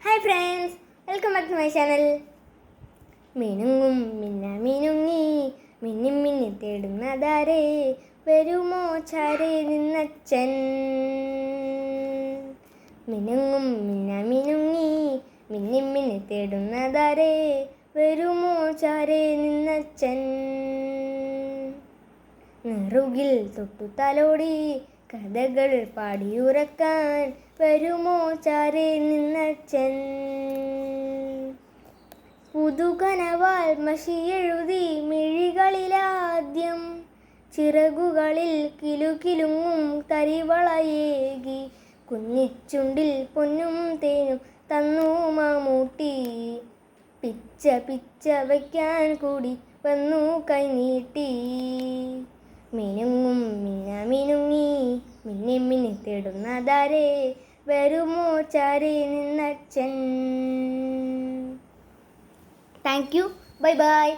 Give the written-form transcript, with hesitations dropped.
Hi friends, welcome back to my channel. മിനുങ്ങും മിന്നുങ്ങി മിന്നി മിന്നി തേടുന്നതാരേ, വരുമോ ചാരേ നിന്നച്ഛൻ. മിനുങ്ങും മിന്നുങ്ങി മിന്നി മിന്നി തേടുന്നതാരേ, വരുമോ ചാരേ നിന്നച്ഛൻ. നെറുകിൽ തൊട്ടു തലോടി കഥകൾ പാടിയുറക്കാൻ, വരുമോ ചാരേ നിന്നച്ഛൻ. പുതുകനവാൽ മഷിയെഴുതി മിഴികളിലാദ്യം, ചിറകുകളിൽ കിലുകിലുങ്ങും തരിവളയേകി, കുഞ്ഞിച്ചുണ്ടിൽ പൊന്നും തേനും തന്നു മാമൂട്ടി. പിച്ച പിച്ച വയ്ക്കാൻ കൂടി വന്നു കൈനീട്ടി. മിനുങ്ങും മിനുങ്ങി മിന്നി മിന്നി തേടുന്നതാരേ, വരുമോ ചാരേ നിന്നച്ഛൻ. Thank you. Bye by.